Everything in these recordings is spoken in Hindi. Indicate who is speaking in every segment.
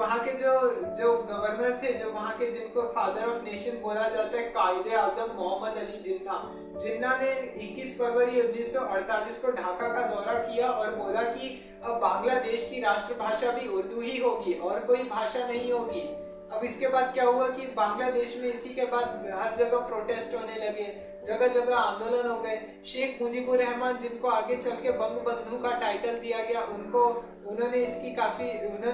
Speaker 1: वहाँ के जो जो गवर्नर थे, जो वहाँ के जिनको फादर ऑफ नेशन बोला जाता है, कायदे आजम मोहम्मद अली जिन्ना, जिन्ना ने 21 फरवरी 1948 को ढाका का दौरा किया और बोला कि अब बांग्लादेश की राष्ट्रभाषा भी उर्दू ही होगी और कोई भाषा नहीं होगी। अब इसके बाद क्या हुआ कि बांग्लादेश में इसी के बाद हर जगह प्रोटेस्ट होने लगे, जगह जगह आंदोलन हो गए। शेख मुजीबुर रहमान, जिनको आगे चल के बंग बंधु का टाइटल दिया गया, उन्होंने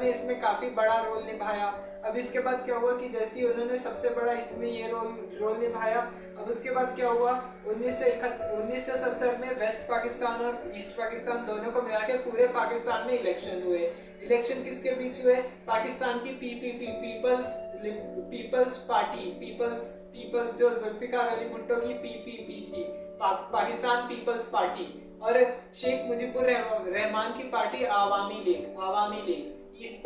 Speaker 1: इसमें काफी बड़ा रोल निभाया। अब इसके बाद क्या हुआ कि जैसे उन्होंने सबसे बड़ा इसमें ये रोल निभाया, अब उसके बाद क्या हुआ, 1970 में वेस्ट पाकिस्तान और ईस्ट पाकिस्तान दोनों को मिला के पूरे पाकिस्तान में इलेक्शन हुए। इलेक्शन किसके बीच हुए? पाकिस्तान की पीपीपी, पीपल्स पार्टी, पीपल जो जुल्फिकार अली भुट्टो की पीपीपी थी, पाकिस्तान पीपल्स पार्टी, और शेख मुजीबुर रहमान की party Awami league east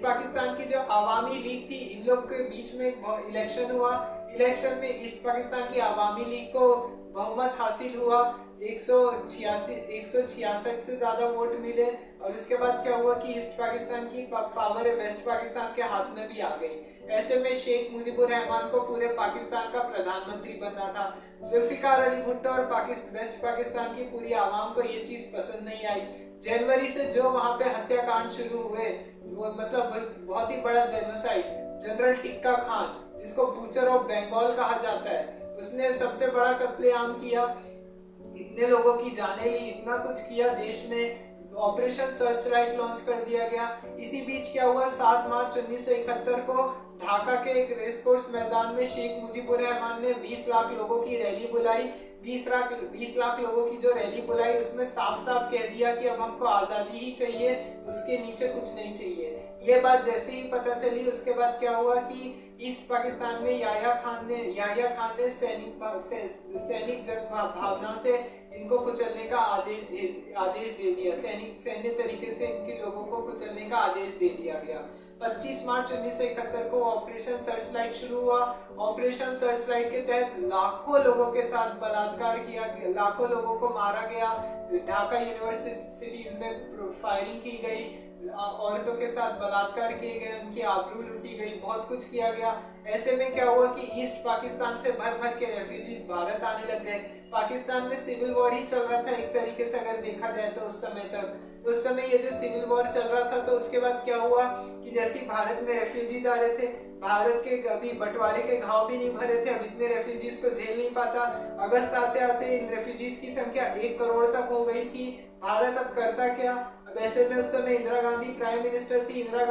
Speaker 1: Pakistan की जो आवामी लीग थी, इन लोग के बीच में इलेक्शन हुआ। इलेक्शन में ईस्ट पाकिस्तान की आवामी लीग को बहुमत हासिल हुआ, 166 से ज्यादा वोट मिले। और उसके बाद क्या हुआ कि ईस्ट पाकिस्तान की पावर वेस्ट पाकिस्तान के हाथ में भी आ गई। ऐसे में शेख मुजीबुर रहमान को पूरे पाकिस्तान का प्रधानमंत्री बनना था। जुल्फिकार अली भुट्टो और वेस्ट पाकिस्तान की पूरी आवाम को ये चीज पसंद नहीं आई। जनवरी से जो वहां पे हत्याकांड शुरू हुए, वो मतलब बहुत ही बड़ा जेनोसाइड, जनरल टिक्का खान, जिसको बूचर ऑफ बंगाल कहा जाता है, उसने सबसे बड़ा कत्लेआम किया, इतने लोगों की जानें ली, इतना कुछ किया देश में। ऑपरेशन सर्च लाइट लॉन्च कर दिया गया। इसी बीच क्या हुआ, 7 मार्च 1971 को ढाका के एक रेस कोर्स मैदान में शेख मुजीबुर रहमान ने 20 लाख लोगों की रैली बुलाई। 20 लाख लोगों की जो रैली बुलाई, उसमें साफ साफ कह दिया कि अब हमको आजादी ही चाहिए, उसके नीचे कुछ नहीं चाहिए। ये बात जैसे ही पता चली, उसके बाद क्या हुआ कि ईस्ट पाकिस्तान में याह्या खान ने सैनिक भावना से इनको कुचलने का आदेश दे दिया। सैन्य तरीके से इनके लोगों को कुचलने का आदेश दे दिया गया। 25 मार्च 1971 को ऑपरेशन सर्च लाइट शुरू हुआ। ऑपरेशन सर्च लाइट के तहत लाखों लोगों के साथ बलात्कार किया गया, लाखों लोगों को मारा गया। ढाका यूनिवर्सिटीज में फायरिंग की गई, औरतों के साथ बलात्कार किए गए, उनकी आबरू लूटी गई, बहुत कुछ किया गया। ऐसे में क्या हुआ कि ईस्ट पाकिस्तान से भर भर के रेफ्यूजीज भारत आने लग गए। पाकिस्तान में सिविल वॉर ही चल रहा था एक तरीके से अगर देखा जाए तो उस समय तक। तो उस समय ये जो सिविल वॉर चल रहा था, तो उसके बाद क्या हुआ कि जैसे ही भारत में रेफ्यूजीज आ रहे थे, भारत के अभी बंटवारे के घाव भी नहीं भरे थे, अब इतने रेफ्यूजीज को झेल नहीं पाता। अगस्त आते आते इन रेफ्यूजीज की संख्या 1 करोड़ तक हो गई थी। भारत अब करता क्या? अब ऐसे में उस समय इंदिरा गांधी प्राइम मिनिस्टर थी। इंदिरा